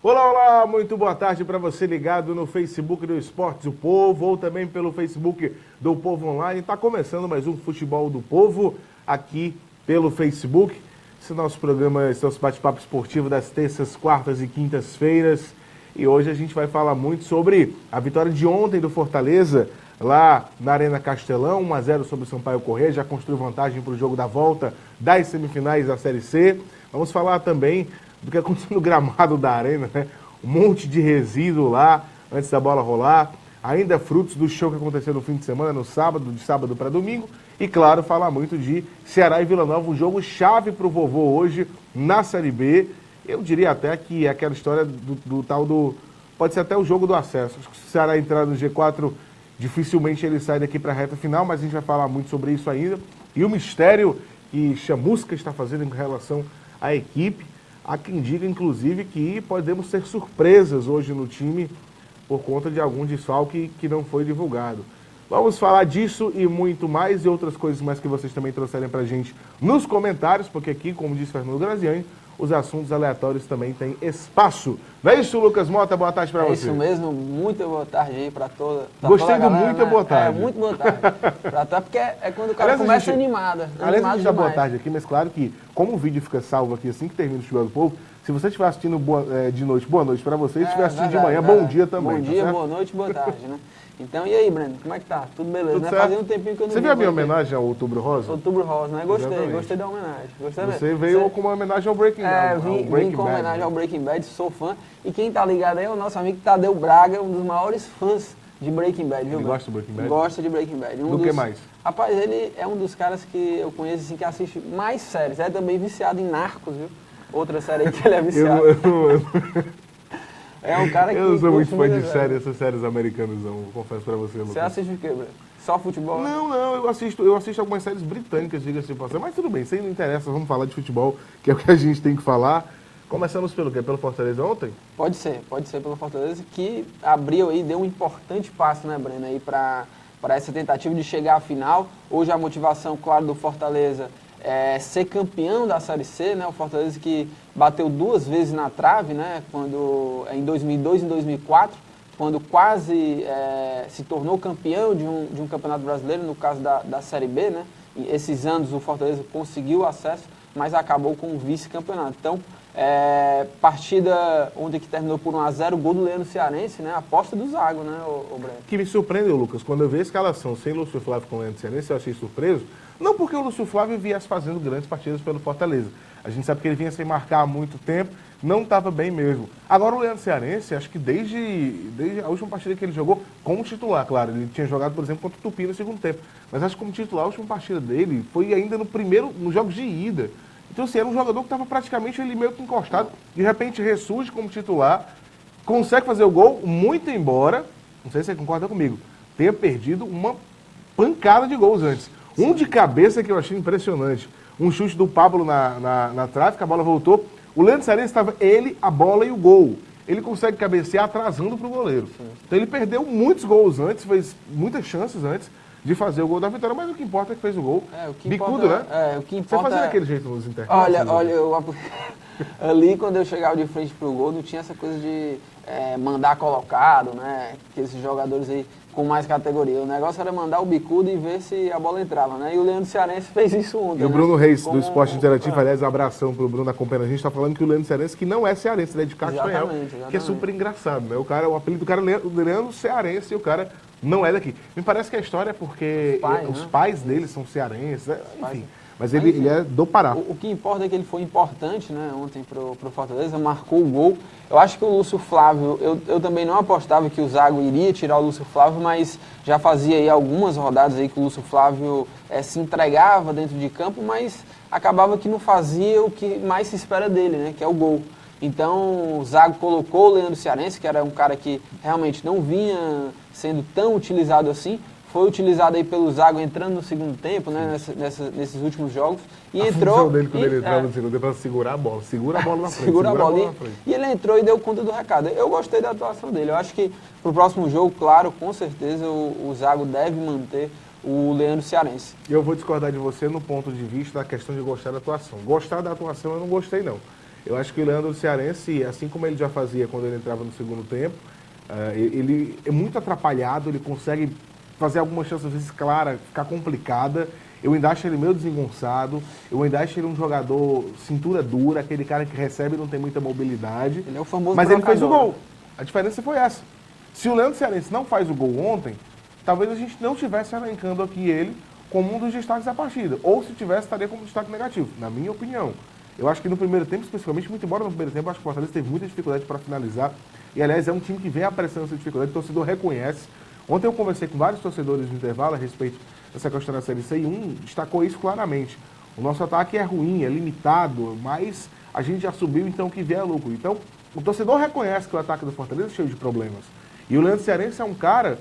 Olá, olá, muito boa tarde para você ligado no Facebook do Esportes do Povo ou também pelo Facebook do Povo Online. Está começando mais um Futebol do Povo aqui pelo Facebook. Esse nosso programa, esse nosso bate-papo esportivo das terças, quartas e quintas-feiras. E hoje a gente vai falar muito sobre a vitória de ontem do Fortaleza lá na Arena Castelão, 1-0 sobre o Sampaio Corrêa, já construiu vantagem para o jogo da volta das semifinais da Série C. Vamos falar também do que aconteceu no gramado da Arena, né? Um monte de resíduo lá antes da bola rolar. Ainda frutos do show que aconteceu no fim de semana, no sábado, de sábado para domingo. E, claro, falar muito de Ceará e Vila Nova, um jogo chave para o vovô hoje na Série B. Eu diria até que é aquela história do tal do... Pode ser até o jogo do acesso. Acho que se o Ceará entrar no G4, dificilmente ele sai daqui para a reta final, mas a gente vai falar muito sobre isso ainda. E o mistério que Chamusca está fazendo em relação à equipe. Há quem diga, inclusive, que podemos ter surpresas hoje no time por conta de algum desfalque que não foi divulgado. Vamos falar disso e muito mais e outras coisas mais que vocês também trouxerem pra gente nos comentários, porque aqui, como disse Fernando Graziani, os assuntos aleatórios também têm espaço. Não é isso, Lucas Mota? Boa tarde pra você. É isso mesmo, muito boa tarde aí pra toda Gostei toda a do galera, muito né? boa tarde. Muito boa tarde. Porque é quando o cara Aliás, começa animada. Aliás, a gente dá boa tarde aqui, mas claro que, como o vídeo fica salvo aqui assim que termina o Futebol do Povo, se você estiver assistindo de noite, boa noite pra você. Se estiver assistindo de manhã, bom dia também. Bom dia, tá boa noite, boa tarde, né? Então, e aí, Breno, como é que tá? Tudo beleza, Tudo né? certo? Fazia um tempinho que eu não Você vi viu a minha você. homenagem ao Outubro Rosa? Outubro Rosa, né? Gostei, Exatamente. gostei da homenagem. Gostei Você mesmo. veio com uma homenagem ao Breaking Bad. Vim com homenagem ao Breaking Bad, sou fã. E quem tá ligado aí é o nosso amigo Tadeu Braga, um dos maiores fãs de Breaking Bad, viu? Ele gosta do Breaking Bad? Gosta de Breaking Bad. Do que mais? Rapaz, ele é um dos caras que eu conheço assim, que assiste mais séries. É também viciado em Narcos, viu? Outra série aí que ele é viciado. É um cara que... Eu não sou muito fã de série. séries, essas séries americanas, não. Confesso pra você, Lucas. Você assiste o quê, Breno? Só futebol? Não, eu assisto algumas séries britânicas, diga-se de passagem, mas tudo bem, isso aí não interessa, vamos falar de futebol, que é o que a gente tem que falar. Começamos pelo quê? Pelo Fortaleza ontem? Pode ser pelo Fortaleza, que abriu aí, deu um importante passo, né, Breno, aí para essa tentativa de chegar à final. Hoje a motivação, claro, do Fortaleza é ser campeão da Série C, né? O Fortaleza que bateu 2 vezes na trave, né? Em 2002 e em 2004, quando quase se tornou campeão de um campeonato brasileiro, no caso da Série B, né? E esses anos o Fortaleza conseguiu acesso, mas acabou com o vice-campeonato. Então, partida ontem que terminou por 1-0, gol do Leandro Cearense, né? Aposta do Zago, né, o Breno? Que me surpreendeu, Lucas, quando eu vi a escalação sem Lúcio Flávio com o Leandro Cearense, eu achei surpreso. Não porque o Lúcio Flávio viesse fazendo grandes partidas pelo Fortaleza. A gente sabe que ele vinha sem marcar há muito tempo, não estava bem mesmo. Agora o Leandro Cearense, acho que desde a última partida que ele jogou, como titular, claro, ele tinha jogado, por exemplo, contra o Tupi no segundo tempo. Mas acho que como titular, a última partida dele foi ainda nos jogos de ida. Então, assim, era um jogador que estava praticamente ele meio que encostado, de repente ressurge como titular, consegue fazer o gol, muito embora, não sei se você concorda comigo, tenha perdido uma pancada de gols antes. Um de cabeça que eu achei impressionante. Um chute do Pablo na trave, que a bola voltou. O Leandro Cearense estava ele, a bola e o gol. Ele consegue cabecear atrasando para o goleiro. Então ele perdeu muitos gols antes, fez muitas chances antes de fazer o gol da vitória, mas o que importa é que fez o gol. Bicudo, importa, né? O que importa Você fazia daquele jeito nos intercâmbios? Olha, ali quando eu chegava de frente pro gol, não tinha essa coisa de mandar colocado, né? Que esses jogadores aí com mais categoria. O negócio era mandar o bicudo e ver se a bola entrava, né? E o Leandro Cearense fez isso ontem. E o Bruno Reis, do Esporte Interativo, aliás, um abração pro Bruno acompanhando a gente, tá falando que o Leandro Cearense, que não é cearense, ele é de Castanhal, que é super engraçado, né? O apelido do cara é Leandro Cearense e o cara não é daqui. Me parece que a história é porque os pais dele são cearenses, né? Enfim. Mas ele é do Pará. O que importa é que ele foi importante, né, ontem pro Fortaleza, marcou o gol. Eu acho que o Lúcio Flávio, eu também não apostava que o Zago iria tirar o Lúcio Flávio, mas já fazia aí algumas rodadas aí que o Lúcio Flávio se entregava dentro de campo, mas acabava que não fazia o que mais se espera dele, né, que é o gol. Então o Zago colocou o Leandro Cearense, que era um cara que realmente não vinha sendo tão utilizado assim, foi utilizado aí pelo Zago entrando no segundo tempo, né, nesses últimos jogos. E a entrou. função dele quando ele entrava no segundo tempo era segurar a bola. Segura a bola na frente. Segura a bola na frente. E ele entrou e deu conta do recado. Eu gostei da atuação dele. Eu acho que pro próximo jogo, claro, com certeza o Zago deve manter o Leandro Cearense. Eu vou discordar de você no ponto de vista da questão de gostar da atuação. Gostar da atuação eu não gostei, não. Eu acho que o Leandro Cearense, assim como ele já fazia quando ele entrava no segundo tempo, ele é muito atrapalhado, ele consegue fazer algumas chances, às vezes, claras, ficar complicada. Eu ainda acho ele meio desengonçado, eu ainda acho ele um jogador cintura dura, aquele cara que recebe e não tem muita mobilidade. Ele é o famoso Mas ele fez o brocador. gol. A diferença foi essa. Se o Leandro Cearense não faz o gol ontem, talvez a gente não estivesse elencando aqui ele como um dos destaques da partida. Ou se tivesse, estaria como destaque negativo, na minha opinião. Eu acho que no primeiro tempo, especificamente, muito embora no primeiro tempo, eu acho que o Fortaleza teve muita dificuldade para finalizar. E, aliás, é um time que vem apressando essa dificuldade, o torcedor reconhece. Ontem eu conversei com vários torcedores no intervalo a respeito dessa questão da Série C e um destacou isso claramente. O nosso ataque é ruim, é limitado, mas a gente já subiu, então o que vier é lucro. Então, o torcedor reconhece que o ataque do Fortaleza é cheio de problemas. E o Leandro Cearense é um cara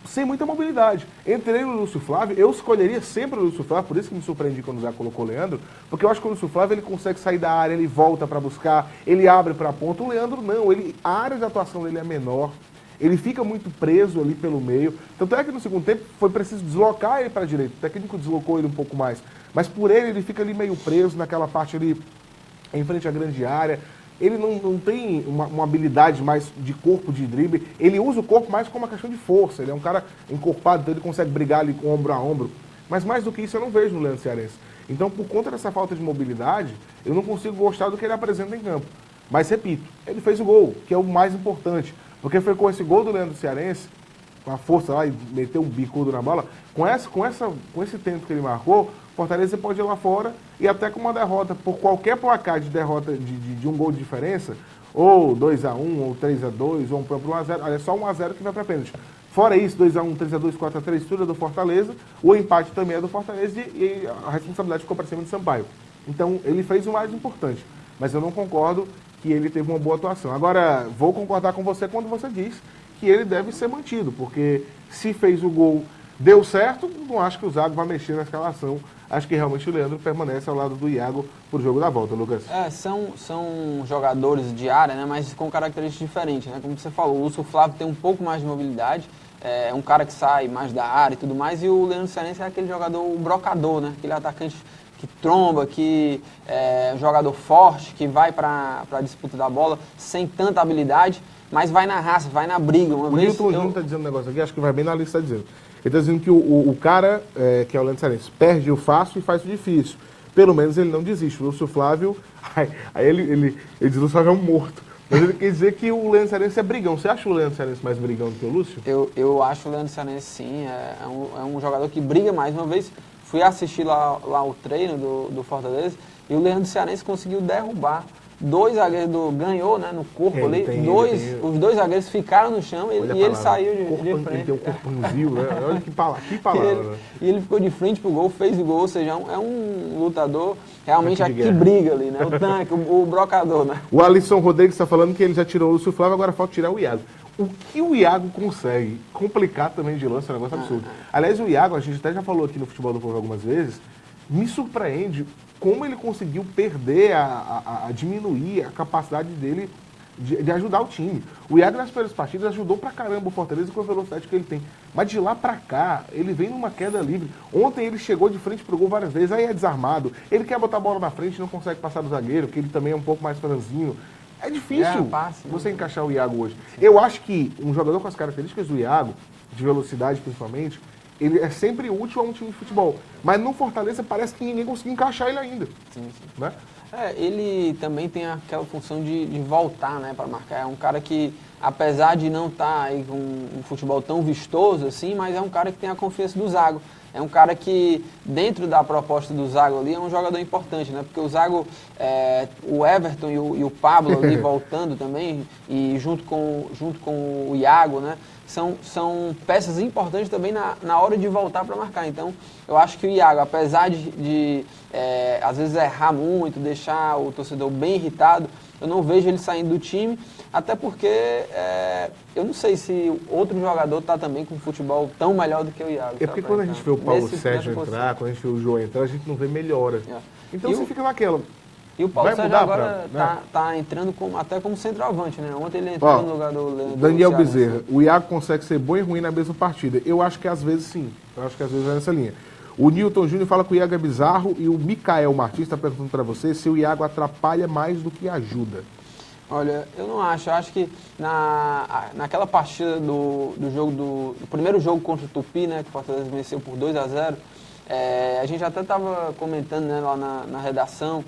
sem muita mobilidade. Entre ele e o Lúcio Flávio, eu escolheria sempre o Lúcio Flávio, por isso que me surpreendi quando já colocou o Leandro, porque eu acho que o Lúcio Flávio ele consegue sair da área, ele volta para buscar, ele abre para a ponta. O Leandro não, a área de atuação dele é menor, ele fica muito preso ali pelo meio. Tanto é que no segundo tempo foi preciso deslocar ele para a direita, o técnico deslocou ele um pouco mais, mas por ele fica ali meio preso naquela parte ali em frente à grande área. Ele não tem uma habilidade mais de corpo, de drible. Ele usa o corpo mais como uma questão de força. Ele é um cara encorpado, então ele consegue brigar ali com ombro a ombro. Mas mais do que isso eu não vejo no Leandro Cearense. Então, por conta dessa falta de mobilidade, eu não consigo gostar do que ele apresenta em campo. Mas, repito, ele fez o gol, que é o mais importante. Porque foi com esse gol do Leandro Cearense, com a força lá e meteu um bicudo na bola, com esse tempo que ele marcou, Fortaleza pode ir lá fora e até com uma derrota, por qualquer placar de derrota de um gol de diferença, ou 2-1, ou 3-2, ou um próprio 1-0, é só 1-0 que vai para pênalti. Fora isso, 2-1, 3-2, 4-3, tudo é do Fortaleza, o empate também é do Fortaleza e a responsabilidade ficou para cima de Sampaio. Então, ele fez o mais importante, mas eu não concordo que ele teve uma boa atuação. Agora, vou concordar com você quando você diz que ele deve ser mantido, porque se fez o gol, deu certo, não acho que o Zago vai mexer na escalação. Acho que realmente o Leandro permanece ao lado do Iago por jogo da volta, Lucas. São jogadores de área, né, mas com características diferentes, né? Como você falou, o Lúcio Flávio tem um pouco mais de mobilidade, é um cara que sai mais da área e tudo mais, e o Leandro Cearense é aquele jogador brocador, né? Aquele atacante que tromba, que é um jogador forte, que vai para a disputa da bola sem tanta habilidade, mas vai na raça, vai na briga. O Nilton Júnior está dizendo um negócio aqui, acho que vai bem na lista, está dizendo. Ele está dizendo que o cara, que é o Leandro Cearense, perde o fácil e faz o difícil. Pelo menos ele não desiste. O Lúcio Flávio, aí ele diz que o Lúcio Flávio é um morto. Mas ele quer dizer que o Leandro Cearense é brigão. Você acha o Leandro Cearense mais brigão do que o Lúcio? Eu acho o Leandro Cearense, sim. É um jogador que briga mais. Uma vez fui assistir lá o treino do Fortaleza e o Leandro Cearense conseguiu derrubar. Dois zagueiros ganhou, né, no corpo ali. Os dois zagueiros ficaram no chão e ele saiu de frente. Ele tem um corpãozinho, né? Olha que palavra. E ele ficou de frente pro gol, fez o gol, ou seja, é um lutador realmente que briga ali, né? O tanque, o brocador, né? O Alisson Rodrigues está falando que ele já tirou o Lúcio Flávio, agora falta tirar o Iago. O que o Iago consegue complicar também de lance é um negócio absurdo. Aliás, o Iago, a gente até já falou aqui no Futebol do Povo algumas vezes, me surpreende como ele conseguiu perder, a diminuir a capacidade dele de ajudar o time. O Iago nas primeiras partidas ajudou pra caramba o Fortaleza com a velocidade que ele tem. Mas de lá pra cá, ele vem numa queda livre. Ontem ele chegou de frente pro gol várias vezes, aí é desarmado. Ele quer botar a bola na frente, não consegue passar do zagueiro, que ele também é um pouco mais franzino. É difícil você encaixar o Iago hoje. Eu acho que um jogador com as características do Iago, de velocidade principalmente, ele é sempre útil a um time de futebol. Mas no Fortaleza parece que ninguém conseguiu encaixar ele ainda. Sim. Né? Ele também tem aquela função de voltar, né, para marcar. É um cara que, apesar de não estar aí com um futebol tão vistoso assim, mas é um cara que tem a confiança do Zago. É um cara que, dentro da proposta do Zago ali, é um jogador importante, né? Porque o Zago, o Everton e o Pablo ali voltando também, e junto com o Iago, né? São peças importantes também na hora de voltar para marcar. Então, eu acho que o Iago, apesar de às vezes errar muito, deixar o torcedor bem irritado, eu não vejo ele saindo do time, até porque eu não sei se outro jogador está também com futebol tão melhor do que o Iago. É porque quando a gente vê o Paulo Sérgio entrar, quando a gente vê o João entrar, a gente não vê melhora. Então você fica naquela. E o Paulo Sérgio agora tá entrando até como centroavante, né? Ontem ele entrou no lugar do Leandro. Daniel Bezerra, o Iago consegue ser bom e ruim na mesma partida. Eu acho que às vezes sim. Eu acho que às vezes é nessa linha. O Newton Júnior fala que o Iago é bizarro e o Mikael Martins está perguntando para você se o Iago atrapalha mais do que ajuda. Olha, eu não acho. Eu acho que naquela partida do primeiro jogo contra o Tupi, né, que o Fortaleza venceu por 2-0, a gente até estava comentando, né, lá na redação,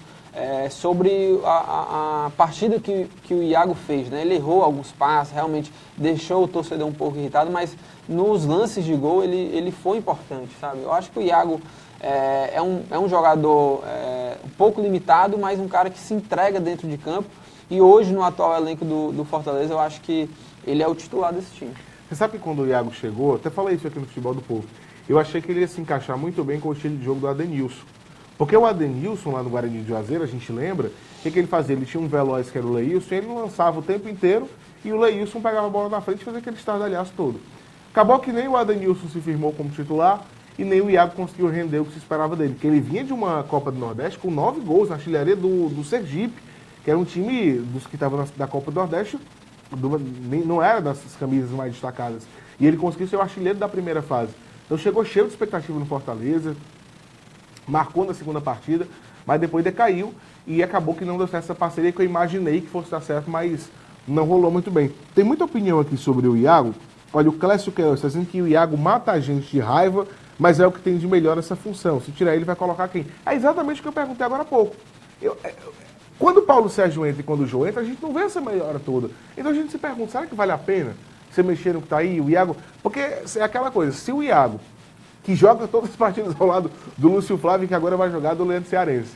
sobre a partida que o Iago fez, né? Ele errou alguns passes, realmente deixou o torcedor um pouco irritado, mas nos lances de gol ele foi importante, sabe? Eu acho que o Iago é um jogador um pouco limitado, mas um cara que se entrega dentro de campo, e hoje no atual elenco do Fortaleza eu acho que ele é o titular desse time. Você sabe que quando o Iago chegou, até falei isso aqui no Futebol do Povo, eu achei que ele ia se encaixar muito bem com o estilo de jogo do Adenilson. Porque o Adenilson, lá no Guarani de Juazeiro, a gente lembra, o que ele fazia? Ele tinha um veloz que era o Leilson, e ele lançava o tempo inteiro, e o Leilson pegava a bola na frente e fazia aquele estardalhaço todo. Acabou que nem o Adenilson se firmou como titular, e nem o Iago conseguiu render o que se esperava dele. Porque ele vinha de uma Copa do Nordeste com 9 gols na artilharia do Sergipe, que era um time dos que estavam da Copa do Nordeste, não era das camisas mais destacadas. E ele conseguiu ser o artilheiro da primeira fase. Então chegou cheio de expectativa no Fortaleza, marcou na segunda partida, mas depois decaiu e acabou que não deu certo essa parceria que eu imaginei que fosse dar certo, mas não rolou muito bem. Tem muita opinião aqui sobre o Iago. Olha, o Clécio Queiroz está dizendo que o Iago mata a gente de raiva, mas é o que tem de melhor essa função. Se tirar ele, vai colocar quem? É exatamente o que eu perguntei agora há pouco. Quando o Paulo Sérgio entra e quando o Jô entra, a gente não vê essa melhora toda. Então a gente se pergunta, será que vale a pena você mexer no que está aí, o Iago? Porque é aquela coisa, se o Iago, que joga todas as partidas ao lado do Lúcio Flávio, que agora vai jogar do Leandro Cearense,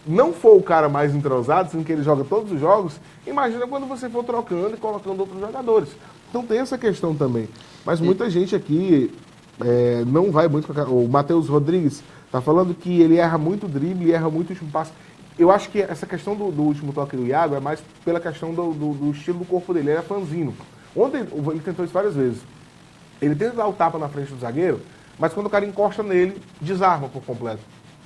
não for o cara mais entrosado, sendo que ele joga todos os jogos, imagina quando você for trocando e colocando outros jogadores. Então tem essa questão também. Mas muita gente aqui não vai muito com a... O Matheus Rodrigues está falando que ele erra muito drible e erra muito o último passe. Eu acho que essa questão do último toque do Iago é mais pela questão do estilo do corpo dele. Ele é franzino. Ontem ele tentou isso várias vezes. Ele tenta dar o tapa na frente do zagueiro, mas quando o cara encosta nele, desarma por completo.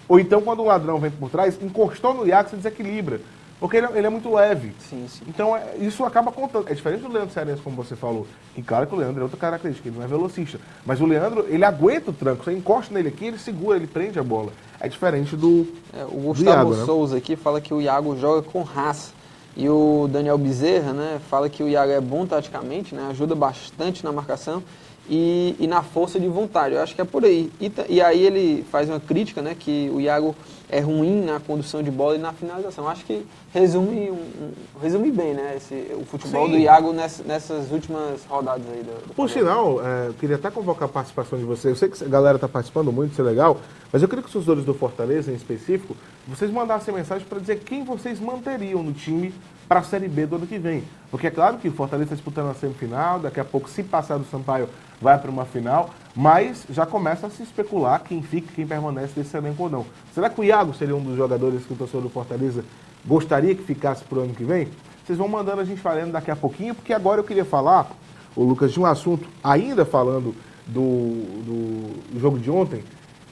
Ou então, quando o ladrão vem por trás, encostou no Iago, você desequilibra. Porque ele é muito leve. Sim, sim. Então, isso acaba contando. É diferente do Leandro Cearense, como você falou. E claro que o Leandro é outra característica, ele não é velocista. Mas o Leandro, ele aguenta o tranco. Você encosta nele aqui, ele segura, ele prende a bola. É diferente do o Gustavo Iago, Souza aqui fala que o Iago joga com raça. E o Daniel Bezerra, né, fala que o Iago é bom taticamente, né, ajuda bastante na marcação e na força de vontade. Eu acho que é por aí. E aí ele faz uma crítica, né, que o Iago é ruim na condução de bola e na finalização. Acho que resume bem, né, o futebol do Iago nessas últimas rodadas aí do Por sinal, eu queria até convocar a participação de vocês. Eu sei que a galera está participando muito, isso é legal, mas eu queria que os torcedores do Fortaleza, em específico, vocês mandassem mensagem para dizer quem vocês manteriam no time para a Série B do ano que vem. Porque é claro que o Fortaleza está disputando a semifinal, daqui a pouco, se passar do Sampaio, vai para uma final, mas já começa a se especular quem fica, quem permanece desse elenco ou não. Será que o Iago seria um dos jogadores que o torcedor do Fortaleza gostaria que ficasse para o ano que vem? Vocês vão mandando a gente falando daqui a pouquinho, porque agora eu queria falar, ô Lucas, de um assunto, ainda falando do jogo de ontem,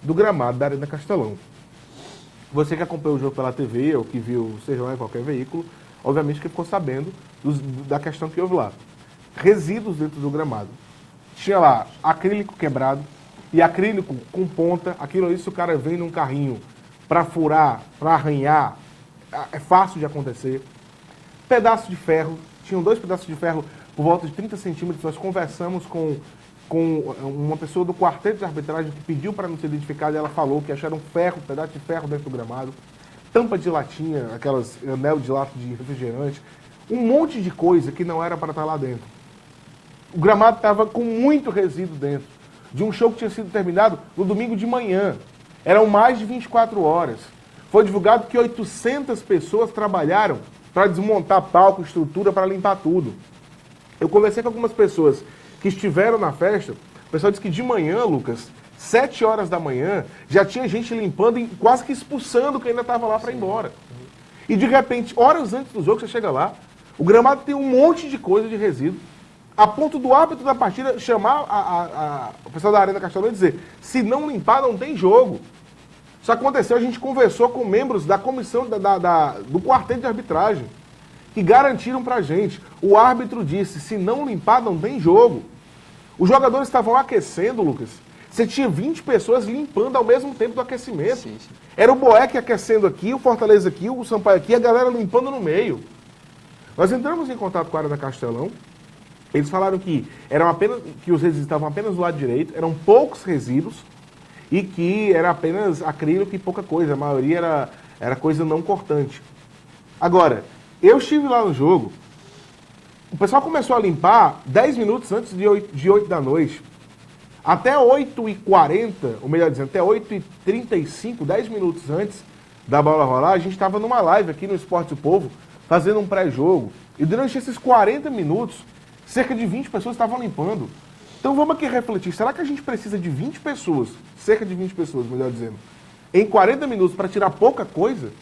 do gramado da Arena Castelão. Você que acompanhou o jogo pela TV, ou que viu, seja lá em qualquer veículo, obviamente que ficou sabendo da questão que houve lá. Resíduos dentro do gramado. Tinha lá acrílico quebrado e acrílico com ponta. Aquilo ali, se o cara vem num carrinho para furar, para arranhar, é fácil de acontecer. Pedaço de ferro. Tinham 2 pedaços de ferro por volta de 30 centímetros. Nós conversamos com uma pessoa do quarteto de arbitragem que pediu para não ser identificada e ela falou que acharam um pedaço de ferro dentro do gramado. Tampa de latinha, aquelas anel de lata de refrigerante. Um monte de coisa que não era para estar lá dentro. O gramado estava com muito resíduo dentro, de um show que tinha sido terminado no domingo de manhã. Eram mais de 24 horas. Foi divulgado que 800 pessoas trabalharam para desmontar palco, estrutura, para limpar tudo. Eu conversei com algumas pessoas que estiveram na festa. O pessoal disse que de manhã, Lucas, 7 horas da manhã, já tinha gente limpando e quase que expulsando quem ainda estava lá para ir embora. E de repente, horas antes do jogo, você chega lá, o gramado tem um monte de coisa de resíduo, a ponto do árbitro da partida chamar o pessoal da Arena Castelão e dizer, se não limpar, não tem jogo. Isso aconteceu, a gente conversou com membros da comissão do quarteto de arbitragem, que garantiram pra gente. O árbitro disse, se não limpar, não tem jogo. Os jogadores estavam aquecendo, Lucas. você tinha 20 pessoas limpando ao mesmo tempo do aquecimento. Sim. Era o Boeck aquecendo aqui, o Fortaleza aqui, o Sampaio aqui, a galera limpando no meio. Nós entramos em contato com a área da Castelão. Eles falaram que que os resíduos estavam apenas do lado direito, eram poucos resíduos e que era apenas acrílico e pouca coisa. A maioria era coisa não cortante. Agora, eu estive lá no jogo, o pessoal começou a limpar 10 minutos antes de 8 da noite. Até 8h40, ou melhor dizendo, até 8h35, 10 minutos antes da bola rolar, a gente estava numa live aqui no Esporte do Povo, fazendo um pré-jogo. E durante esses 40 minutos, cerca de 20 pessoas estavam limpando. Então vamos aqui refletir, será que a gente precisa de 20 pessoas, cerca de 20 pessoas, melhor dizendo, em 40 minutos para tirar pouca coisa?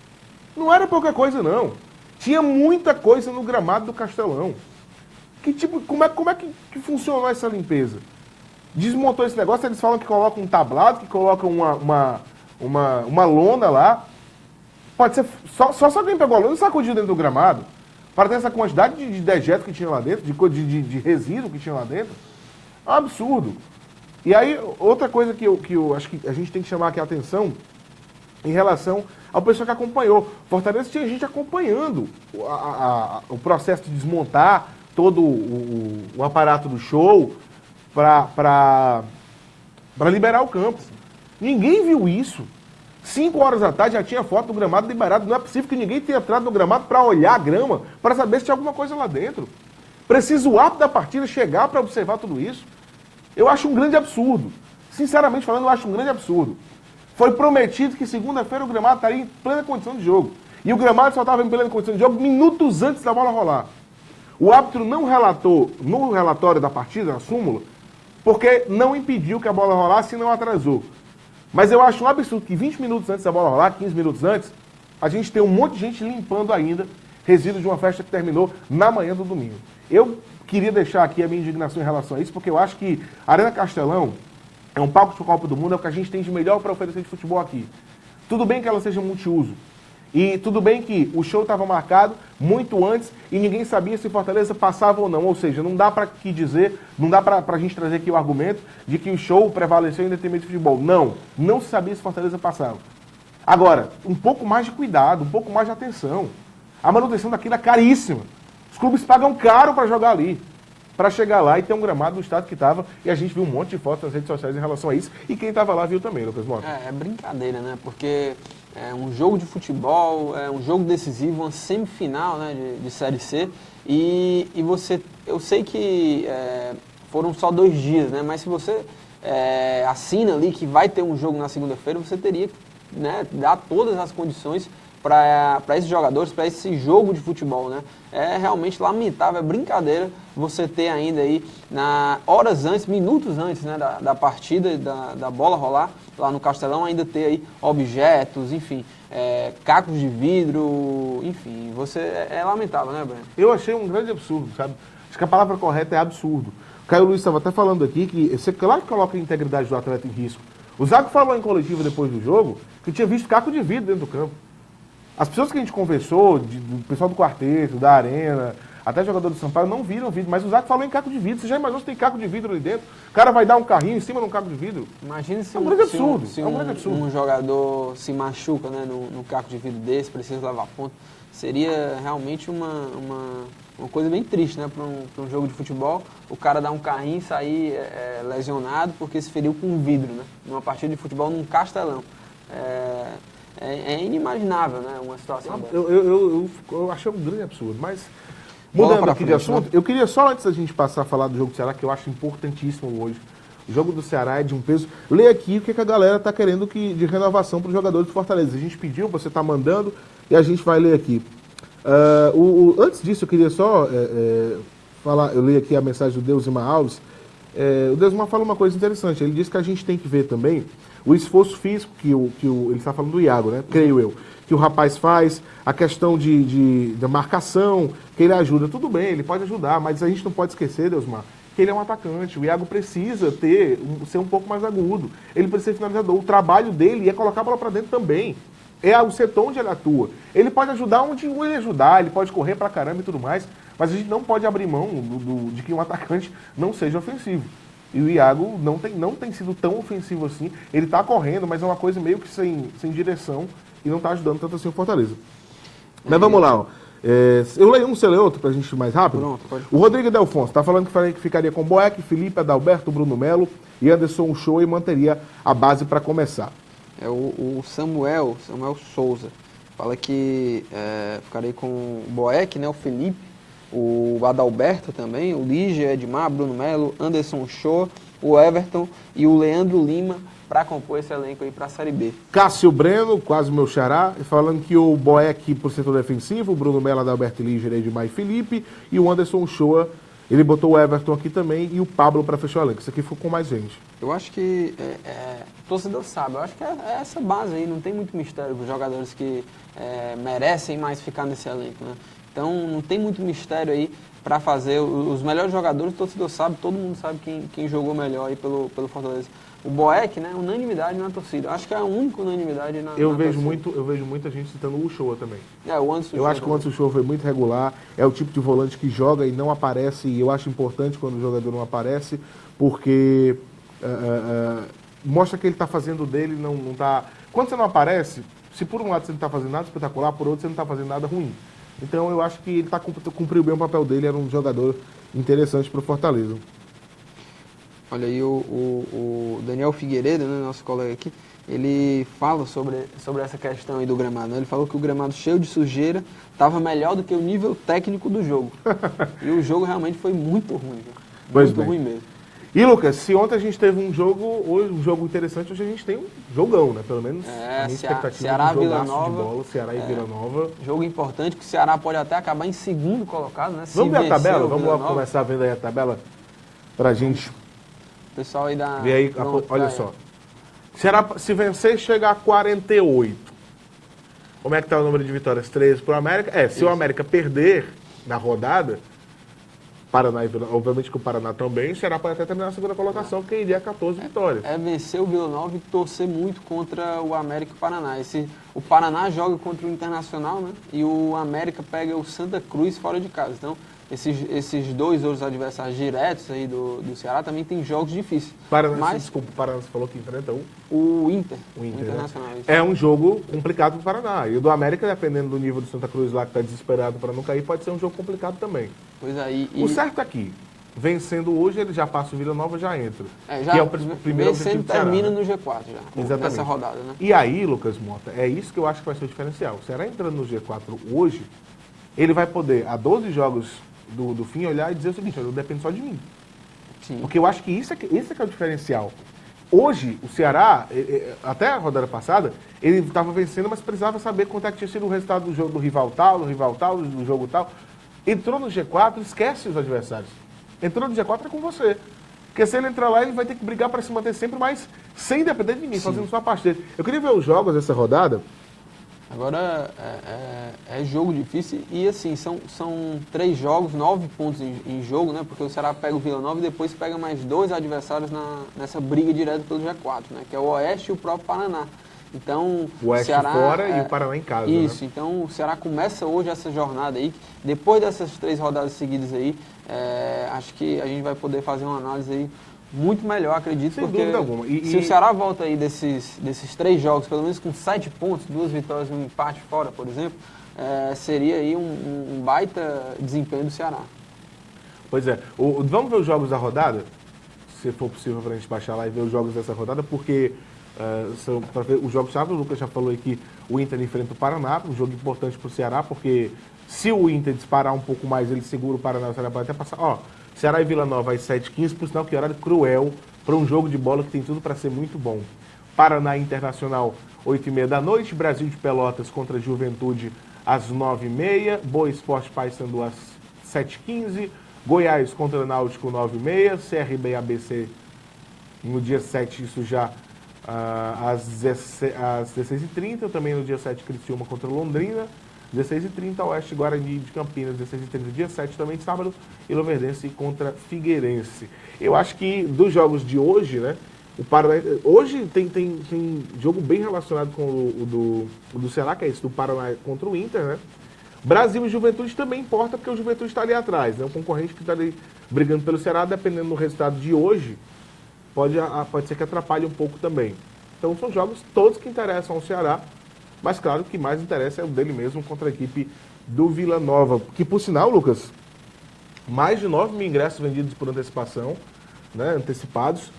Não era pouca coisa, não. Tinha muita coisa no gramado do Castelão. Como é que funcionou essa limpeza? Desmontou esse negócio, eles falam que colocam um tablado, que colocam uma lona lá. Pode ser só alguém pegou a lona e sacudiu dentro do gramado, para ter essa quantidade de dejeto que tinha lá dentro, de resíduo que tinha lá dentro. É um absurdo. E aí, outra coisa que eu acho que a gente tem que chamar aqui a atenção, em relação ao pessoal que acompanhou. Fortaleza tinha gente acompanhando o processo de desmontar todo o aparato do show para liberar o campo. Ninguém viu isso. 5 horas da tarde já tinha foto do gramado liberado. Não é possível que ninguém tenha entrado no gramado para olhar a grama, para saber se tinha alguma coisa lá dentro. Precisa o árbitro da partida chegar para observar tudo isso. Eu acho um grande absurdo. Sinceramente falando, eu acho um grande absurdo. Foi prometido que segunda-feira o gramado estaria em plena condição de jogo. E o gramado só estava em plena condição de jogo minutos antes da bola rolar. O árbitro não relatou no relatório da partida, na súmula, porque não impediu que a bola rolasse e não atrasou. Mas eu acho um absurdo que 20 minutos antes da bola rolar, 15 minutos antes, a gente tem um monte de gente limpando ainda resíduos de uma festa que terminou na manhã do domingo. Eu queria deixar aqui a minha indignação em relação a isso, porque eu acho que a Arena Castelão é um palco de Copa do Mundo, é o que a gente tem de melhor para oferecer de futebol aqui. Tudo bem que ela seja multiuso. E tudo bem que o show estava marcado muito antes e ninguém sabia se Fortaleza passava ou não. Ou seja, não dá para dizer, não dá para a gente trazer aqui o argumento de que o show prevaleceu em detrimento de futebol. Não se sabia se Fortaleza passava. Agora, um pouco mais de cuidado, um pouco mais de atenção. A manutenção daquilo é caríssima. Os clubes pagam caro para jogar ali, para chegar lá e ter um gramado no estado que estava. E a gente viu um monte de fotos nas redes sociais em relação a isso. E quem estava lá viu também, Lucas Mota. É brincadeira, né? Porque é um jogo de futebol, é um jogo decisivo, uma semifinal, né, de Série C. E eu sei que foram só 2 dias, né? Mas se você assina ali que vai ter um jogo na segunda-feira, você teria que, né, dar todas as condições para esses jogadores, para esse jogo de futebol, né? É realmente lamentável, é brincadeira você ter ainda aí, horas antes, minutos antes, né, da partida, da bola rolar lá no Castelão, ainda ter aí objetos, enfim, cacos de vidro, enfim, é lamentável, né, Breno? Eu achei um grande absurdo, sabe? Acho que a palavra correta é absurdo. O Caio Luiz estava até falando aqui que você, claro que coloca a integridade do atleta em risco. O Zago falou em coletiva depois do jogo que tinha visto caco de vidro dentro do campo. As pessoas que a gente conversou, do pessoal do quarteto, da arena, até jogador do Sampaio, não viram o vidro. Mas o Zago falou em caco de vidro. Você já imaginou se tem caco de vidro ali dentro? O cara vai dar um carrinho em cima de um caco de vidro? Imagina se, é um grande absurdo. Se é um grande absurdo. Um jogador se machuca, né, no caco de vidro desse, precisa levar ponto. Seria realmente uma coisa bem triste, né, para um jogo de futebol. O cara dar um carrinho e sair lesionado porque se feriu com um vidro, né, numa partida de futebol num Castelão. É inimaginável, né, uma situação dessa. Eu achei um grande absurdo, mas mudando aqui de assunto, né? Eu queria só, antes da gente passar a falar do jogo do Ceará, que eu acho importantíssimo hoje. O jogo do Ceará é de um peso. Ler aqui o que a galera está querendo de renovação para os jogadores do Fortaleza. A gente pediu, você está mandando, e a gente vai ler aqui. Antes disso, eu queria só falar, eu li aqui a mensagem do Deusima Alves. O Deusima fala uma coisa interessante, ele diz que a gente tem que ver também o esforço físico ele está falando do Iago, né? Creio eu. Que o rapaz faz, a questão da marcação, que ele ajuda. Tudo bem, ele pode ajudar, mas a gente não pode esquecer, Deusmar, que ele é um atacante. O Iago precisa ser um pouco mais agudo. Ele precisa ser finalizador. O trabalho dele é colocar a bola para dentro também. É o setor onde ele atua. Ele pode ajudar onde ele ajudar, ele pode correr pra caramba e tudo mais, mas a gente não pode abrir mão de que um atacante não seja ofensivo. E o Iago não tem sido tão ofensivo assim. Ele tá correndo, mas é uma coisa meio que sem direção e não tá ajudando tanto assim o Fortaleza. Mas vamos lá, ó. Eu leio um, você lê outro pra gente ir mais rápido? Pronto, pode. O Rodrigo Delfonso tá falando que ficaria com Boeck, Felipe, Adalberto, Bruno Melo e Anderson Show e manteria a base para começar. O Samuel Souza fala que ficarei com o Boeck, né, o Felipe, o Adalberto também, o Lígia, Edmar, Bruno Melo, Anderson Show, o Everton e o Leandro Lima para compor esse elenco aí para a Série B. Cássio Breno, quase meu xará, falando que o Boeck por setor defensivo, o Bruno Melo, Adalberto Lígia, Edmar e Felipe, e o Anderson Shoa, ele botou o Everton aqui também e o Pablo para fechar o elenco. Isso aqui ficou com mais gente. Eu acho que o torcedor sabe, eu acho que é essa base aí, não tem muito mistério para os jogadores que merecem mais ficar nesse elenco, né? Então não tem muito mistério aí para fazer os melhores jogadores, o torcedor sabe, todo mundo sabe quem jogou melhor aí pelo Fortaleza. O Boeck, né, unanimidade na torcida. Acho que é a única unanimidade na eu vejo torcida. Eu vejo muita gente citando o Uchoa também. O Anderson Eu acho que o Anderson Show foi muito regular, é o tipo de volante que joga e não aparece, e eu acho importante quando o jogador não aparece, porque mostra que ele está fazendo dele, não tá... Quando você não aparece, se por um lado você não está fazendo nada espetacular, por outro você não está fazendo nada ruim. Então eu acho que ele cumpriu bem o papel dele, era um jogador interessante para o Fortaleza. Olha aí o Daniel Figueiredo, né, nosso colega aqui, ele fala sobre essa questão aí do gramado, né? Ele falou que o gramado cheio de sujeira estava melhor do que o nível técnico do jogo. E o jogo realmente foi muito ruim, viu? Muito ruim mesmo. E Lucas, se ontem a gente teve um jogo interessante, hoje a gente tem um jogão, né? Pelo menos a minha expectativa Ceará, de um Vila jogaço de Nova, bola, Ceará e Vila Nova. Jogo importante, que o Ceará pode até acabar em segundo colocado, né? Vamos ver a tabela? Vamos lá começar vendo aí a tabela pra gente. O pessoal aí da... Vê aí, olha só. Ceará, se vencer, chega a 48. Como é que tá o número de vitórias? 13 pro América? Se o América perder na rodada, Paraná e Vila, obviamente que o Paraná também, o Ceará pode até terminar a segunda colocação, porque iria a 14 vitórias. Vencer o Vila Nova e torcer muito contra o América e o Paraná. O Paraná joga contra o Internacional, né? E o América pega o Santa Cruz fora de casa. Então, esses dois outros adversários diretos aí do Ceará também tem jogos difíceis. Desculpa, o Paraná falou que enfrenta o Inter. O Internacional. Né? É um jogo complicado para o Paraná. E o do América, dependendo do nível do Santa Cruz lá, que está desesperado para não cair, pode ser um jogo complicado também. Pois aí. O certo aqui, vencendo hoje, ele já passa o Vila Nova, já entra. Já, que é o primeiro objetivo do Ceará, termina né? no G4 já, exatamente, nessa rodada, né? E aí, Lucas Mota, é isso que eu acho que vai ser o diferencial. O Ceará entrando no G4 hoje, ele vai poder, a 12 jogos do fim, olhar e dizer o seguinte: eu dependo só de mim. Sim. Porque eu acho que esse é que é o diferencial. Hoje, o Ceará, até a rodada passada, ele estava vencendo, mas precisava saber quanto é que tinha sido o resultado do jogo do rival tal, do jogo tal. Entrou no G4, esquece os adversários. Entrou no G4 é com você. Porque se ele entrar lá, ele vai ter que brigar para se manter sempre, mas sem depender de mim, fazendo sua parte dele. Eu queria ver os jogos dessa rodada. Agora é jogo difícil e assim, são 3 jogos, 9 pontos em jogo, né? Porque o Ceará pega o Vila Nova e depois pega mais 2 adversários nessa briga direta pelo G4, né? Que é o Oeste e o próprio Paraná. Então, o Oeste Ceará, fora e o Paraná em casa. Isso, né? Então o Ceará começa hoje essa jornada aí. Depois dessas 3 rodadas seguidas aí, acho que a gente vai poder fazer uma análise aí muito melhor, acredito. Sem porque dúvida alguma. Se o Ceará volta aí desses 3 jogos, pelo menos com 7 pontos, 2 vitórias e um empate fora, por exemplo, seria aí um baita desempenho do Ceará. Pois é. Vamos ver os jogos da rodada? Se for possível para a gente baixar lá e ver os jogos dessa rodada, porque para ver os jogos-chave, o Lucas já falou aí que o Inter enfrenta o Paraná, um jogo importante para o Ceará, porque se o Inter disparar um pouco mais, ele segura o Paraná, o Ceará pode até passar. Ceará e Vila Nova às 7h15, por sinal que horário cruel para um jogo de bola que tem tudo para ser muito bom. Paraná Internacional, 8h30 da noite. Brasil de Pelotas contra Juventude às 9h30. Boa Esporte Paysandu às 7h15. Goiás contra Náutico, 9h30. CRB e ABC no dia 7, isso já às 16h30. Também no dia 7, Criciúma contra Londrina. 16h30, Oeste Guarani de Campinas, 16h30, dia 7 também, sábado, e Luverdense contra Figueirense. Eu acho que dos jogos de hoje, né, o Paraná, hoje tem jogo bem relacionado com o do Ceará, que é esse do Paraná contra o Inter, né? Brasil e Juventude também importa, porque o Juventude está ali atrás, né? O concorrente que está ali brigando pelo Ceará, dependendo do resultado de hoje, pode ser que atrapalhe um pouco também. Então são jogos todos que interessam ao Ceará, mas claro, o que mais interessa é o dele mesmo contra a equipe do Vila Nova. Que por sinal, Lucas, mais de 9 mil ingressos vendidos por antecipação, né, antecipados.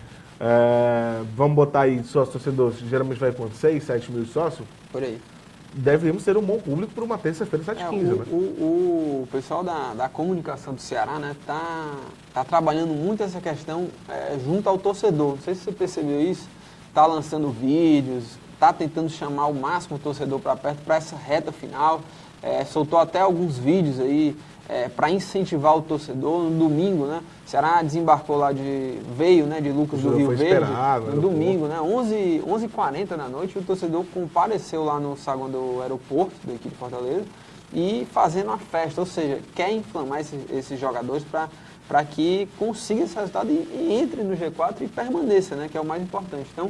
Vamos botar aí sócios torcedores, geralmente vai com 6, 7 mil sócios. Por aí. Devemos ter um bom público para uma terça-feira, 7h15, né? O pessoal da comunicação do Ceará, né, tá trabalhando muito essa questão junto ao torcedor. Não sei se você percebeu isso. Tá lançando vídeos, tá tentando chamar o máximo o torcedor para perto, para essa reta final. Soltou até alguns vídeos aí para incentivar o torcedor no domingo, né? O Ceará desembarcou lá veio, né, de Lucas do Rio Verde no domingo, né? 11h40 da noite, o torcedor compareceu lá no saguão do aeroporto da equipe de Fortaleza e fazendo uma festa, ou seja, quer inflamar esses jogadores para que consiga esse resultado e entre no G4 e permaneça, né, que é o mais importante. Então,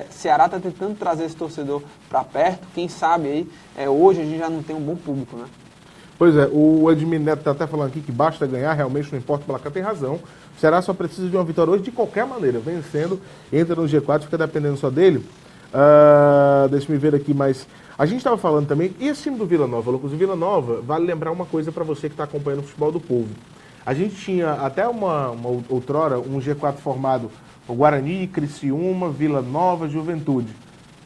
Ceará está tentando trazer esse torcedor para perto, quem sabe aí, hoje a gente já não tem um bom público, né? Pois é, o Edmir Neto está até falando aqui que basta ganhar, realmente não importa o placar, tem razão. O Ceará só precisa de uma vitória hoje de qualquer maneira, vencendo, entra no G4, fica dependendo só dele. Deixa eu ver aqui, mas a gente estava falando também, e esse time do Vila Nova, Lucas, o Vila Nova, vale lembrar uma coisa para você que está acompanhando o futebol do povo. A gente tinha até uma outrora um G4 formado por Guarani, Criciúma, Vila Nova, Juventude.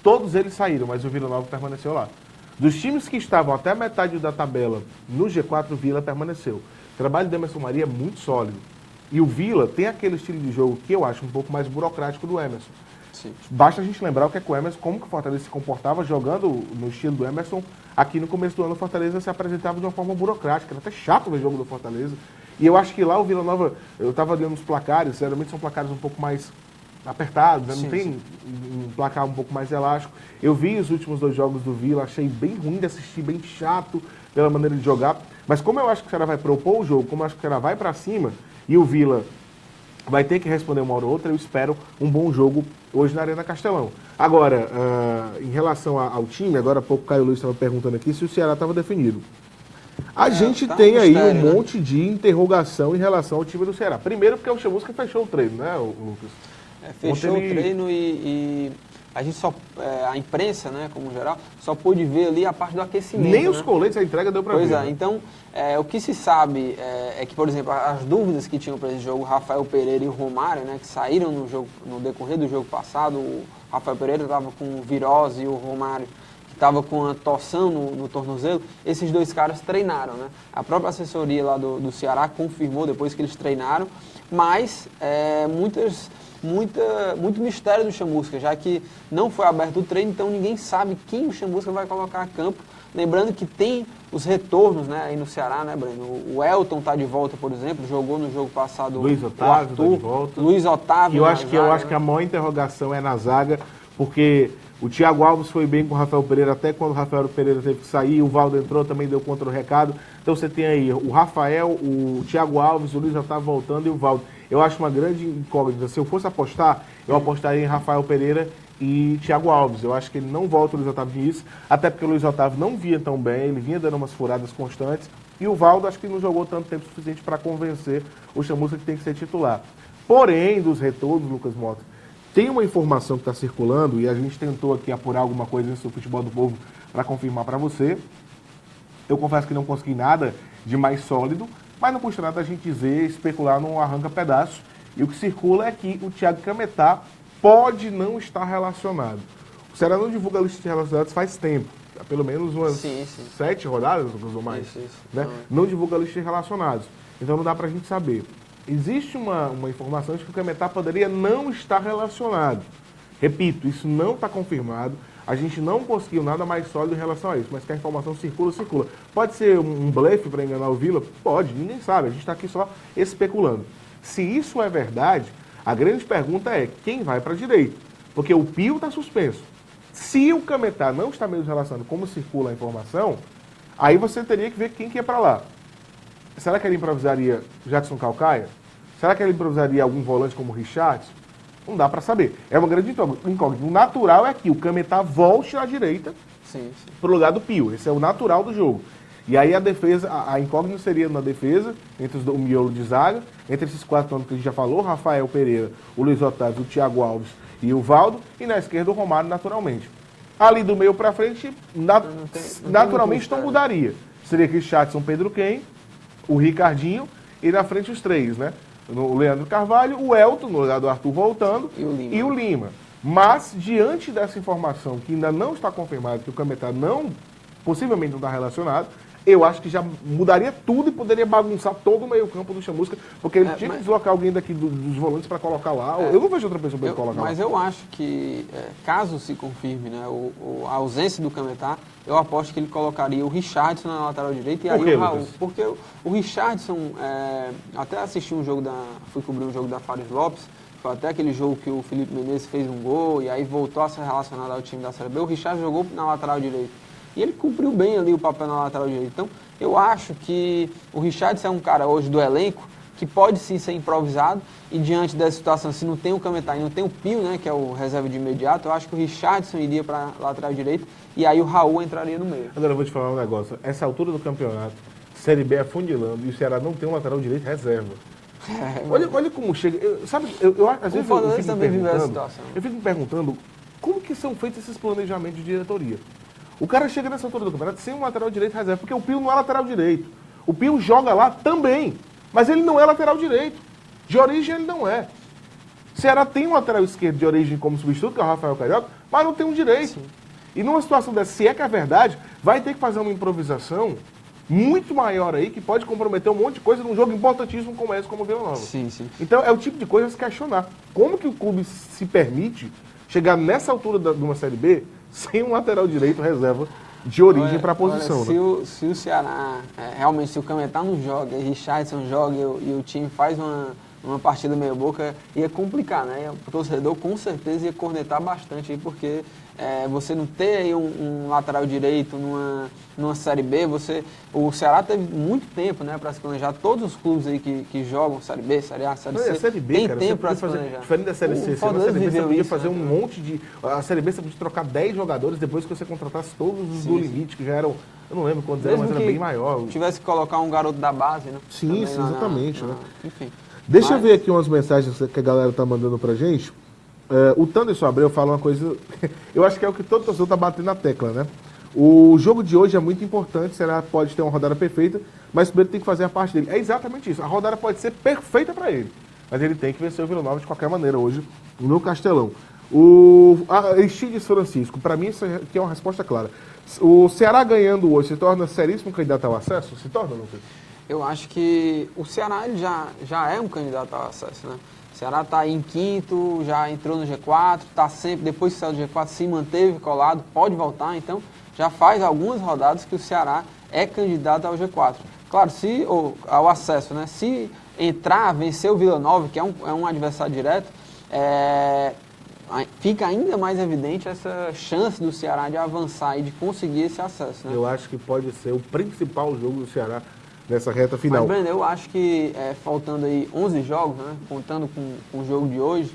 Todos eles saíram, mas o Vila Nova permaneceu lá. Dos times que estavam até a metade da tabela no G4, o Vila permaneceu. O trabalho do Emerson Maria é muito sólido. E o Vila tem aquele estilo de jogo que eu acho um pouco mais burocrático do Emerson. Sim. Basta a gente lembrar o que é que o Emerson, como que o Fortaleza se comportava jogando no estilo do Emerson. Aqui no começo do ano o Fortaleza se apresentava de uma forma burocrática. Era até chato ver o jogo do Fortaleza. E eu acho que lá o Vila Nova, eu estava olhando os placares, geralmente são placares um pouco mais apertados, né? Não tem um placar um pouco mais elástico. Eu vi os últimos 2 jogos do Vila, achei bem ruim de assistir, bem chato pela maneira de jogar. Mas como eu acho que o Ceará vai propor o jogo, como eu acho que o Ceará vai para cima e o Vila vai ter que responder uma hora ou outra, eu espero um bom jogo hoje na Arena Castelão. Agora, em relação ao time, agora há pouco o Caio Luiz estava perguntando aqui se o Ceará estava definido. A gente tem aí um monte de interrogação em relação ao time do Ceará. Primeiro porque o Chamusca fechou o treino, né, Lucas? Fechou o treino e a gente só, a imprensa, né, como geral, só pôde ver ali a parte do aquecimento. Nem os coletes, a entrega deu para ver. Pois é, então, o que se sabe é que, por exemplo, as dúvidas que tinham para esse jogo, Rafael Pereira e o Romário, né, que saíram no decorrer do jogo passado, o Rafael Pereira estava com virose e o Romário estava com a torção no tornozelo, esses 2 caras treinaram, né? A própria assessoria lá do Ceará confirmou depois que eles treinaram, mas muito mistério do Chamusca, já que não foi aberto o treino, então ninguém sabe quem o Chamusca vai colocar a campo. Lembrando que tem os retornos, né, aí no Ceará, né, Breno? O Elton tá de volta, por exemplo, jogou no jogo passado. Luiz Otávio tá de volta. Luiz Otávio. Eu acho que a maior interrogação é na zaga, porque o Thiago Alves foi bem com o Rafael Pereira, até quando o Rafael Pereira teve que sair, o Valdo entrou, também deu contra o recado. Então você tem aí o Rafael, o Thiago Alves, o Luiz Otávio voltando e o Valdo. Eu acho uma grande incógnita. Se eu fosse apostar, eu apostaria em Rafael Pereira e Thiago Alves. Eu acho que ele não volta o Luiz Otávio nisso, até porque o Luiz Otávio não via tão bem, ele vinha dando umas furadas constantes. E o Valdo acho que não jogou tanto tempo suficiente para convencer o Chamusca que tem que ser titular. Porém, dos retornos, Lucas Mota, tem uma informação que está circulando, e a gente tentou aqui apurar alguma coisa nesse futebol do povo para confirmar para você. Eu confesso que não consegui nada de mais sólido, mas não custa nada a gente dizer, especular num arranca-pedaço. E o que circula é que o Thiago Cametá pode não estar relacionado. O Ceará não divulga a lista de relacionados faz tempo, há pelo menos umas 7 rodadas ou mais. Isso. Né? Não divulga a lista de relacionados, então não dá para a gente saber. Existe uma informação de que o Cametá poderia não estar relacionado. Repito, isso não está confirmado. A gente não conseguiu nada mais sólido em relação a isso, mas que a informação circula. Pode ser um blefe para enganar o Vila? Pode, ninguém sabe. A gente está aqui só especulando. Se isso é verdade, a grande pergunta é quem vai para a direita? Porque o Pio está suspenso. Se o Cametá não está mesmo relacionado, como circula a informação, aí você teria que ver quem que é para lá. Será que ele improvisaria Jadson Calcaia? Será que ele improvisaria algum volante como o Richard? Não dá para saber. É uma grande incógnita. O natural é que o Cametá volte à direita para o lugar do Pio. Esse é o natural do jogo. E aí a defesa, a incógnita seria na defesa, entre o miolo de zaga, entre esses 4 nomes que a gente já falou, Rafael Pereira, o Luiz Otávio, o Thiago Alves e o Valdo, e na esquerda o Romário naturalmente. Ali do meio para frente, naturalmente não mudaria. Seria Richarlison, Pedro Quem, o Ricardinho e na frente os 3, né? O Leandro Carvalho, o Elton, no lugar do Arthur voltando, e o Lima. Mas, diante dessa informação que ainda não está confirmada, que o Cametá possivelmente não está relacionado, eu acho que já mudaria tudo e poderia bagunçar todo o meio-campo do Chamusca, porque ele tinha que deslocar alguém daqui dos volantes para colocar lá. Eu não vejo outra pessoa para ele colocar lá. Mas eu acho que, caso se confirme, né, a ausência do Cametá, eu aposto que ele colocaria o Richarlison na lateral direita e aí o Raul. Lucas? Porque o Richarlison, até assisti fui cobrir um jogo da Fares Lopes, foi até aquele jogo que o Felipe Menezes fez um gol e aí voltou a ser relacionado ao time da Série B. O Richarlison jogou na lateral direita. E ele cumpriu bem ali o papel na lateral direita. Então, eu acho que o Richarlison é um cara hoje do elenco que pode sim ser improvisado e diante dessa situação, se não tem o Cametá e não tem o Pio, né, que é o reserva de imediato, eu acho que o Richarlison iria para a lateral direita e aí o Raul entraria no meio. Agora eu vou te falar um negócio. Essa altura do campeonato, Série B afundilando e o Ceará não tem um lateral direito reserva. Olha como chega. Às vezes eu fico me perguntando como que são feitos esses planejamentos de diretoria. O cara chega nessa altura do campeonato sem um lateral direito reserva, porque o Pio não é lateral direito. O Pio joga lá também, mas ele não é lateral direito. De origem ele não é. O Ceará tem um lateral esquerdo de origem como substituto, que é o Rafael Carioca, mas não tem um direito. Sim. E numa situação dessa, se é que é verdade, vai ter que fazer uma improvisação muito maior aí, que pode comprometer um monte de coisa num jogo importantíssimo como esse, como o Vila Nova. Sim, sim. Então é o tipo de coisa a se questionar. Como que o clube se permite chegar nessa altura de uma Série B sem um lateral direito reserva de origem para a posição? Olha, se o Ceará, realmente, se o Cametá não joga, e Richarlison joga e o time faz uma partida meia boca, ia complicar, né? O torcedor com certeza ia cornetar bastante aí, porque você não ter aí um lateral direito numa Série B, o Ceará teve muito tempo, né, para se planejar. Todos os clubes aí que jogam Série B, Série A, Série C, Série B, tem cara, tempo para se planejar. Diferente da Série C, na Série B você podia fazer um monte de... A Série B você podia trocar 10 jogadores depois que você contratasse todos os do limite, que já eram... Eu não lembro quantos eram, mas era bem maior. Tivesse que colocar um garoto da base, né? Sim, exatamente. Né? Enfim. Deixa eu ver aqui umas mensagens que a galera tá mandando pra gente. O Tanderson Abreu fala uma coisa... Eu acho que é o que todo torcedor tá batendo na tecla, né? O jogo de hoje é muito importante, será pode ter uma rodada perfeita, mas primeiro tem que fazer a parte dele. É exatamente isso. A rodada pode ser perfeita para ele, mas ele tem que vencer o Vila Nova de qualquer maneira hoje no Castelão. Aristides Francisco, para mim isso aqui é uma resposta clara. O Ceará ganhando hoje se torna seríssimo candidato ao acesso? Se torna, Lucas? Eu acho que o Ceará ele já é um candidato ao acesso, né? O Ceará está em quinto, já entrou no G4, está sempre, depois que saiu do G4, se manteve colado, pode voltar, então já faz algumas rodadas que o Ceará é candidato ao G4. Claro, ao acesso, né? Se entrar, vencer o Vila Nova, que é um adversário direto, fica ainda mais evidente essa chance do Ceará de avançar e de conseguir esse acesso, né? Eu acho que pode ser o principal jogo do Ceará nessa reta final. Mas, Breno, eu acho que faltando aí 11 jogos, né, contando com o jogo de hoje,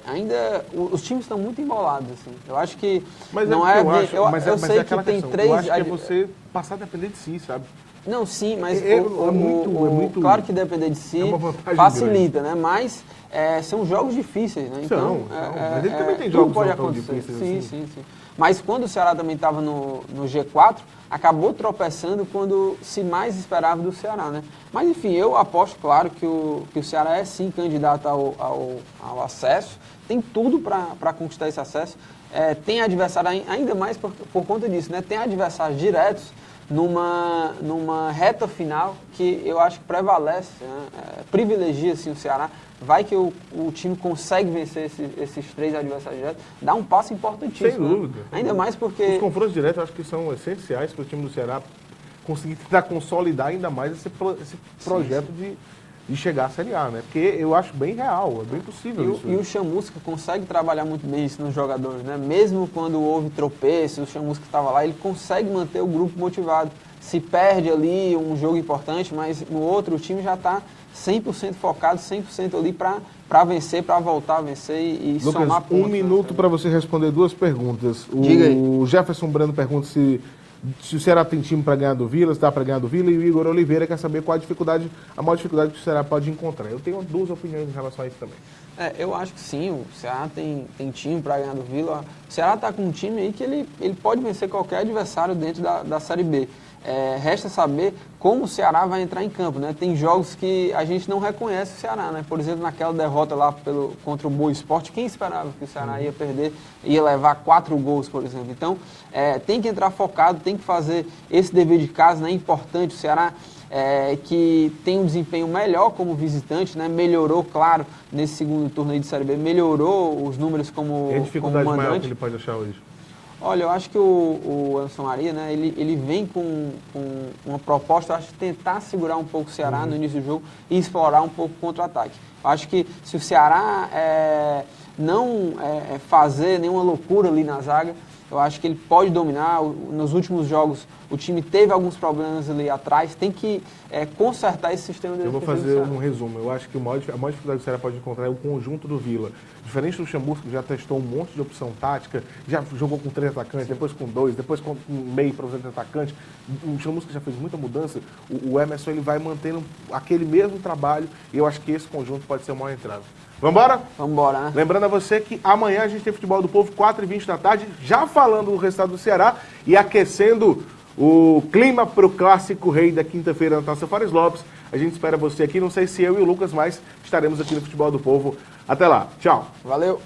ainda os times estão muito embolados, assim. Eu acho que mas não eu sei que tem 3... Eu acho que é você passar a depender de si, sabe? Não, sim, mas muito claro que depender de si facilita, grande, né? Mas são jogos difíceis, né? Então, mas ele também tem jogos pode tão acontecer. difíceis Sim. Mas quando o Ceará também estava no G4, acabou tropeçando quando se mais esperava do Ceará, né? Mas enfim, eu aposto, claro, que o Ceará é sim candidato ao acesso, tem tudo para conquistar esse acesso, tem adversário ainda mais por conta disso, né? Tem adversários diretos numa reta final que eu acho que prevalece, né? Privilegia assim, o Ceará. Vai que o time consegue vencer esses 3 adversários diretos, dá um passo importantíssimo. Sem dúvida. Né? Ainda mais porque... Os confrontos diretos eu acho que são essenciais para o time do Ceará conseguir tentar consolidar ainda mais esse projeto de chegar à Série A, né? Porque eu acho bem real, é bem possível isso. E o Chamusca consegue trabalhar muito bem isso nos jogadores, né? Mesmo quando houve tropeço, o Chamusca estava lá, ele consegue manter o grupo motivado. Se perde ali um jogo importante, mas no outro o time já está 100% focado, 100% ali para vencer, para voltar a vencer e Lucas, somar pontos. Um minuto para você responder 2 perguntas. Diga aí. O Jefferson Brando pergunta se se o Ceará tem time para ganhar do Vila, se dá para ganhar do Vila, e o Igor Oliveira quer saber qual a maior dificuldade que o Ceará pode encontrar. Eu tenho duas opiniões em relação a isso também. Eu acho que sim, o Ceará tem time para ganhar do Vila. O Ceará está com um time aí que ele pode vencer qualquer adversário dentro da Série B. Resta saber como o Ceará vai entrar em campo, né? Tem jogos que a gente não reconhece o Ceará, né? Por exemplo, naquela derrota lá contra o Boa Esporte, quem esperava que o Ceará ia perder, ia levar 4 gols, por exemplo? Então, tem que entrar focado, tem que fazer esse dever de casa, né? É importante. O Ceará que tem um desempenho melhor como visitante, né? Melhorou, claro, nesse segundo turno aí de Série B, melhorou os números como mandante. E a dificuldade maior que ele pode achar hoje? Olha, eu acho que o Anderson Maria, né, ele vem com uma proposta, eu acho, de tentar segurar um pouco o Ceará no início do jogo e explorar um pouco o contra-ataque. Eu acho que se o Ceará não fazer nenhuma loucura ali na zaga, eu acho que ele pode dominar. Nos últimos jogos, o time teve alguns problemas ali atrás, tem que consertar esse sistema de defesa. Eu vou fazer um resumo. Eu acho que a maior dificuldade que o Ceará pode encontrar é o conjunto do Vila. Diferente do Luxemburgo, que já testou um monte de opção tática, já jogou com 3 atacantes, depois com 2, depois com um meio para os atacantes. O Luxemburgo já fez muita mudança. O Emerson ele vai mantendo aquele mesmo trabalho, e eu acho que esse conjunto pode ser o maior entrave. Vambora? Vambora, né? Lembrando a você que amanhã a gente tem Futebol do Povo, 4h20 da tarde, já falando do resultado do Ceará e aquecendo o clima para o Clássico Rei da quinta-feira na Taça Fares Lopes. A gente espera você aqui, não sei se eu e o Lucas, mas estaremos aqui no Futebol do Povo. Até lá, tchau. Valeu.